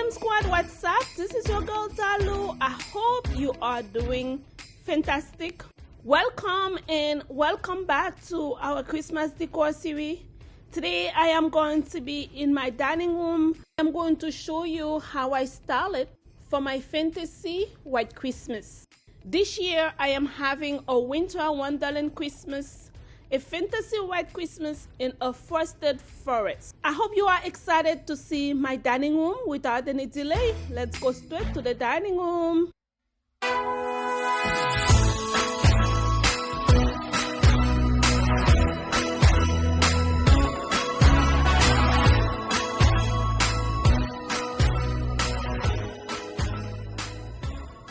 Glam Squad, what's up? This is your girl Dalou. I hope you are doing fantastic. Welcome and welcome back to our Christmas decor series. Today I am going to be in my dining room. I'm going to show you how I style it for my fantasy white Christmas. This year I am having a winter Wonderland Christmas, a fantasy white Christmas in a frosted forest. I hope you are excited to see my dining room. Without any delay, let's go straight to the dining room.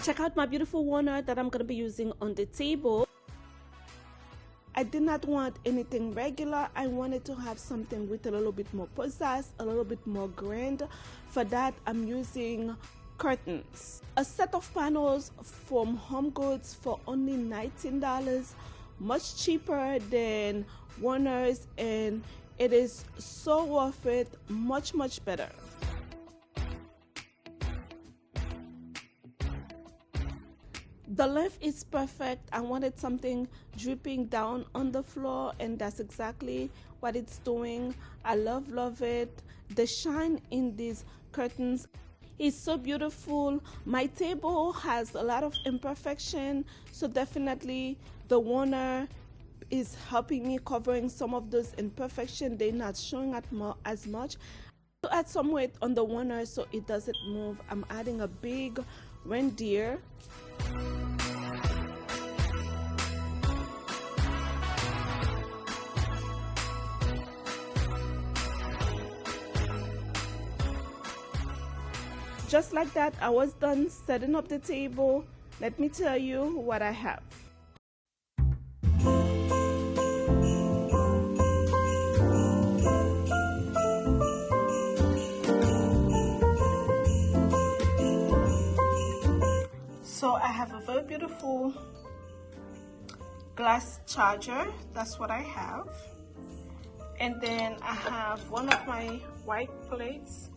Check out my beautiful walnut that I'm going to be using on the table. I did not want anything regular. I wanted to have something with a little bit more pizzazz, a little bit more grand. For that, I'm using curtains. A set of panels from Home Goods for only $19, much cheaper than Warner's, and it is so worth it, much better. The length is perfect. I wanted something dripping down on the floor, and that's exactly what it's doing. I love it. The shine in these curtains is so beautiful. My table has a lot of imperfection, so definitely the Warner is helping me covering some of those imperfections. They're not showing as much. To add some weight on the Warner so it doesn't move, I'm adding a big reindeer. Just like that, I was done setting up the table. Let me tell you what I have. So I have a very beautiful glass charger. That's what I have. And then I have one of my white plates.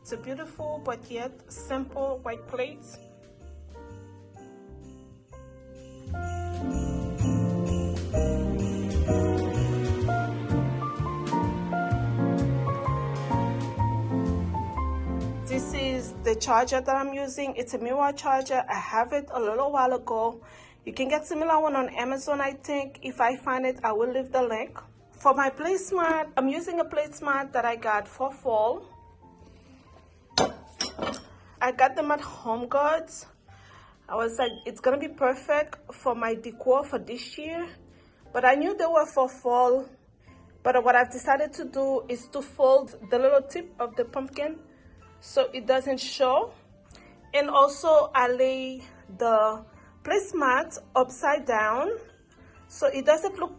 It's a beautiful but yet simple white plate. This is the charger that I'm using. It's a mirror charger. I have it a little while ago. You can get similar one on Amazon, I think. If I find it, I will leave the link. For my placemat, I'm using a placemat that I got for fall. I got them at Home Goods. I was like, it's gonna be perfect for my decor for this year, but I knew they were for fall. But what I've decided to do is to fold the little tip of the pumpkin so it doesn't show. And also I lay the placemat upside down so it doesn't look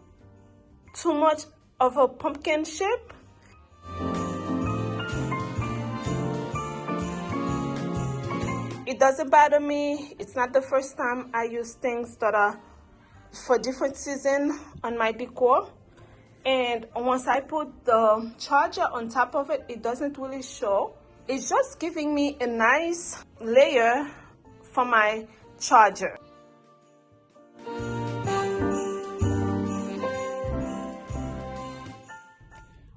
too much of a pumpkin shape. It doesn't bother me. It's not the first time I use things that are for different season on my decor. And once I put the charger on top of it, it doesn't really show. It's just giving me a nice layer for my charger.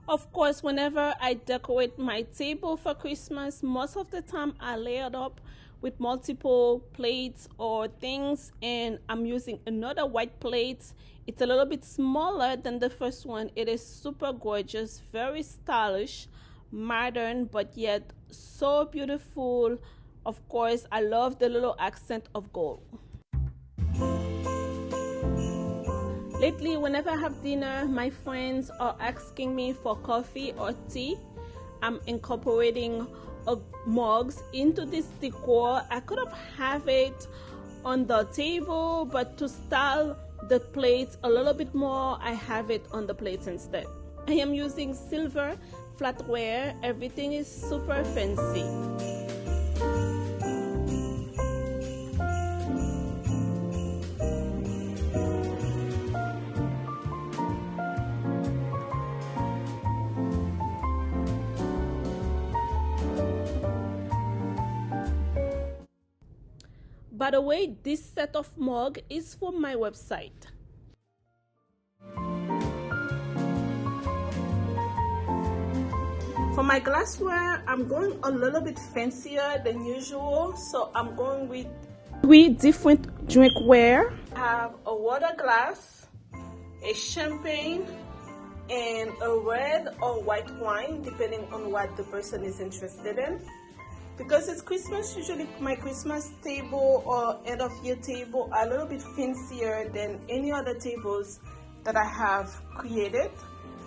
Of course, whenever I decorate my table for Christmas, most of the time I lay it up with multiple plates or things, and I'm using another white plate. It's a little bit smaller than the first one. It is super gorgeous, very stylish, modern, but yet so beautiful. Of course, I love the little accent of gold. Lately, whenever I have dinner, my friends are asking me for coffee or tea. I'm incorporating mugs into this decor. I could have it on the table, but to style the plates a little bit more, I have it on the plates instead. I am using silver flatware. Everything is super fancy. By the way, this set of mug is from my website. For my glassware, I'm going a little bit fancier than usual, so I'm going with 3 different drinkware. I have a water glass, a champagne, and a red or white wine, depending on what the person is interested in. Because it's Christmas, usually my Christmas table or end of year table are a little bit fancier than any other tables that I have created.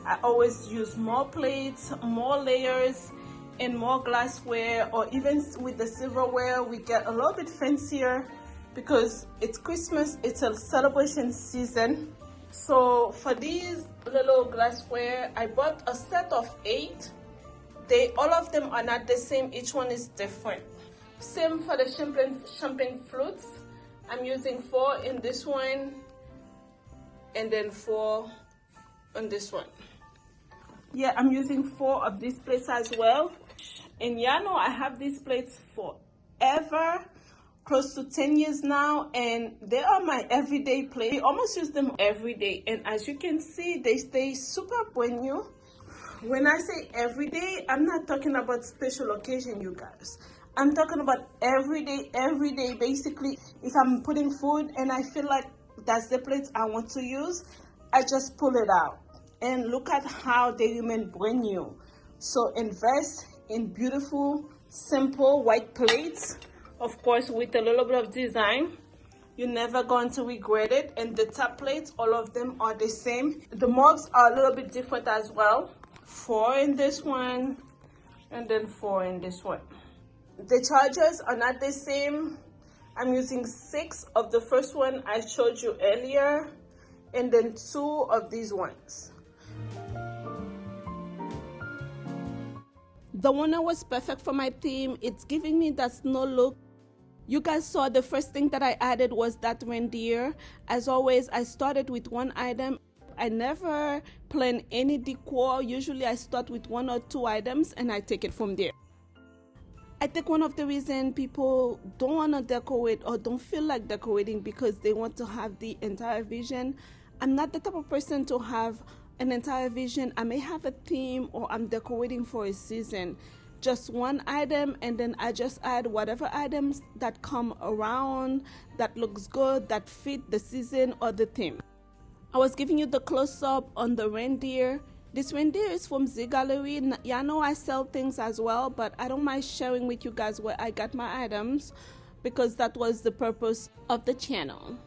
I always use more plates, more layers, and more glassware, or even with the silverware, we get a little bit fancier because it's Christmas, it's a celebration season. So for these little glassware, I bought a set of 8. All of them are not the same, each one is different. Same for the champagne flutes. I'm using 4 in this one, and then 4 on this one. Yeah, I'm using 4 of these plates as well. And y'all know I have these plates forever, close to 10 years now, and they are my everyday plates. I almost use them every day, and as you can see, they stay super brand new. When I say every day, I'm not talking about special occasion, you guys. I'm talking about every day. Basically, if I'm putting food and I feel like that's the plate I want to use, I just pull it out. And look at how they remain brand new. So invest in beautiful, simple white plates, of course with a little bit of design. You're never going to regret it. And the top plates, all of them are the same. The mugs are a little bit different as well. 4 in this one, and then 4 in this one. The chargers are not the same. I'm using 6 of the first one I showed you earlier, and then 2 of these ones. The one that was perfect for my theme, it's giving me that snow look. You guys saw the first thing that I added was that reindeer. As always, I started with 1 item. I never plan any decor. Usually I start with 1 or 2 items and I take it from there. I think one of the reasons people don't want to decorate or don't feel like decorating because they want to have the entire vision. I'm not the type of person to have an entire vision. I may have a theme or I'm decorating for a season. Just 1 item, and then I just add whatever items that come around that looks good, that fit the season or the theme. I was giving you the close-up on the reindeer. This reindeer is from Z Gallery. Y'all know I sell things as well, but I don't mind sharing with you guys where I got my items because that was the purpose of the channel.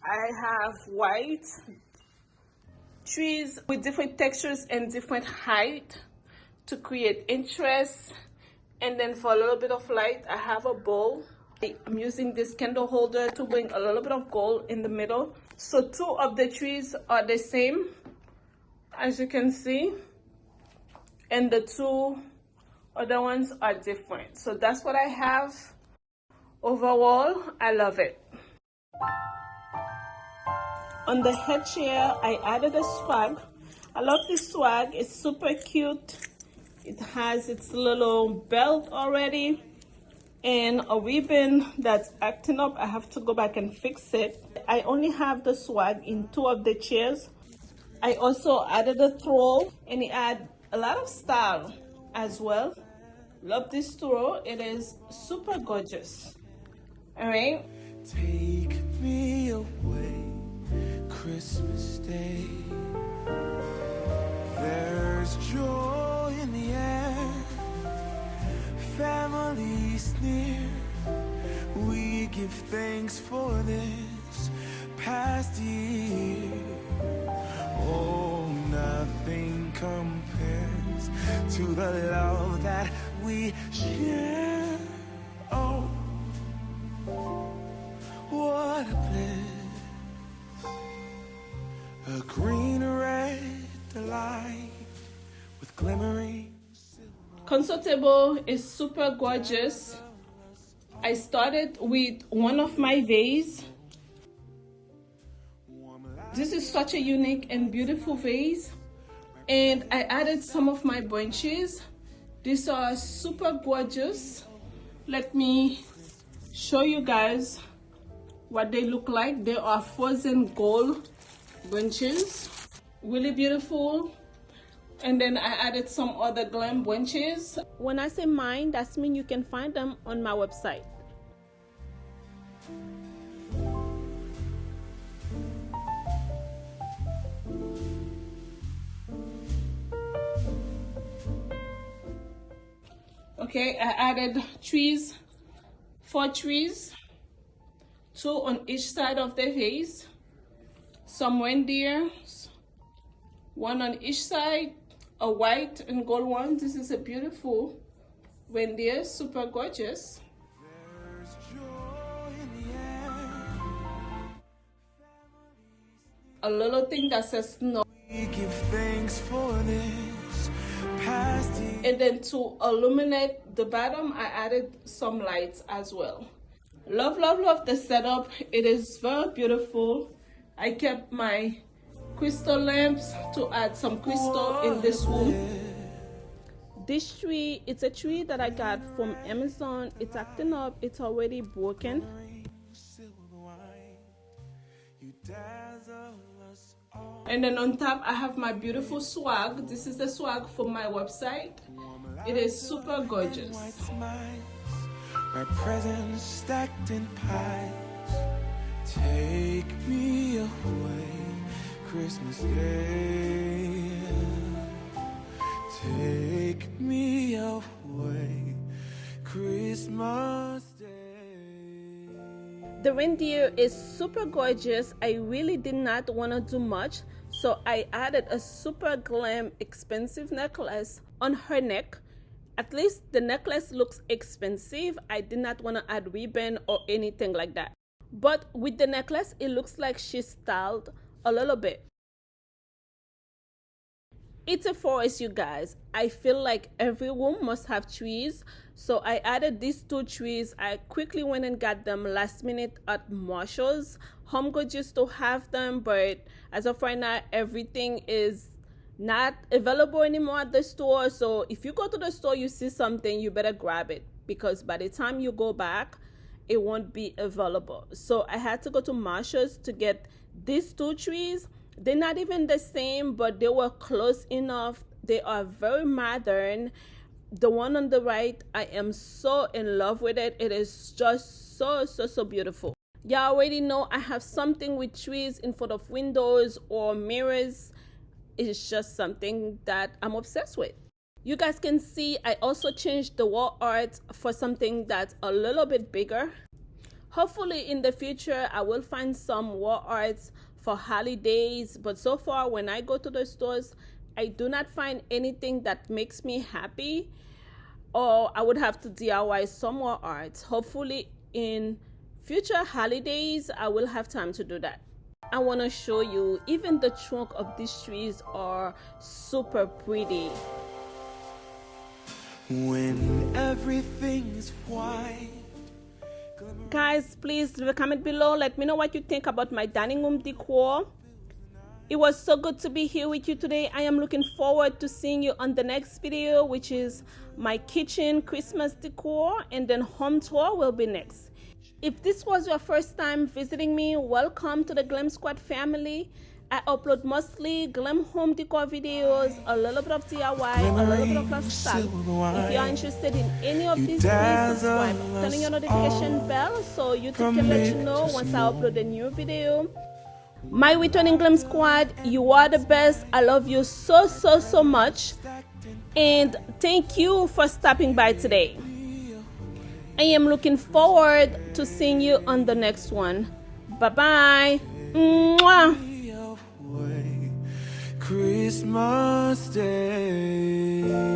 I have white trees with different textures and different height to create interest. And then for a little bit of light, I have a bowl. I'm using this candle holder to bring a little bit of gold in the middle. So 2 of the trees are the same, as you can see. And the 2 other ones are different. So that's what I have. Overall, I love it. On the head chair, I added a swag. I love this swag. It's super cute. It has its little belt already and a ribbon that's acting up. I have to go back and fix it. I only have the swag in 2 of the chairs. I also added a throw, and it adds a lot of style as well. Love this throw. It is super gorgeous. All right. Take me away, Christmas Day. There's joy in the air, family's near. We give thanks for this past year. Oh, nothing compares to the love that we share. Oh, what a bliss, a green red delight with glimmering. Console table is super gorgeous. I started with one of my vase. This is such a unique and beautiful vase. And I added some of my bunches. These are super gorgeous. Let me show you guys what they look like. They are frozen gold bunches, really beautiful. And then I added some other Glam bunches. When I say mine, that means you can find them on my website. Okay, I added trees, 4 trees, 2 on each side of the vase, some reindeers, 1 on each side, a white and gold one. This is a beautiful reindeer, super gorgeous. There's joy in the air. A little thing that says snow. We give thanks for this past year. And then to illuminate the bottom, I added some lights as well. Love, love, love the setup. It is very beautiful. I kept my crystal lamps to add some crystal in this room. This tree, it's a tree that I got from Amazon. It's acting up. It's already broken. And then on top, I have my beautiful swag. This is the swag from my website. It is super gorgeous. My presents stacked in piles. Take me away, Christmas Day. Take me away, Christmas Day. The reindeer is super gorgeous. I really did not want to do much, so I added a super glam expensive necklace on her neck. At least the necklace looks expensive. I did not want to add ribbon or anything like that. But with the necklace, it looks like she styled a little bit. It's a forest, you guys. I feel like every room must have trees. So I added these 2 trees. I quickly went and got them last minute at Marshall's. Home Goods used to have them, but as of right now, everything is not available anymore at the store. So if you go to the store, you see something, you better grab it, because by the time you go back, it won't be available. So I had to go to Marshall's to get these 2 trees. They're not even the same, but they were close enough. They are very modern. The one on the right, I am so in love with it. It is just so beautiful. Y'all already know I have something with trees in front of windows or mirrors. It's just something that I'm obsessed with. You guys can see I also changed the wall art for something that's a little bit bigger. Hopefully in the future I will find some wall arts for holidays, but so far when I go to the stores, I do not find anything that makes me happy, or I would have to DIY some wall arts. Hopefully in future holidays I will have time to do that. I want to show you, even the trunk of these trees are super pretty. When everything's white. Guys, please leave a comment below. Let me know what you think about my dining room decor. It was so good to be here with you today. I am looking forward to seeing you on the next video, which is my kitchen Christmas decor, and then home tour will be next. If this was your first time visiting me, welcome to the Glam Squad family. I upload mostly Glam home decor videos, a little bit of DIY, a little bit of lifestyle. If you are interested in any of these, please subscribe. Turn on your notification bell so YouTube can let you know once I upload a new video. My returning Glam Squad, you are the best. I love you so much. And thank you for stopping by today. I am looking forward to seeing you on the next one. Bye-bye. Christmas Day.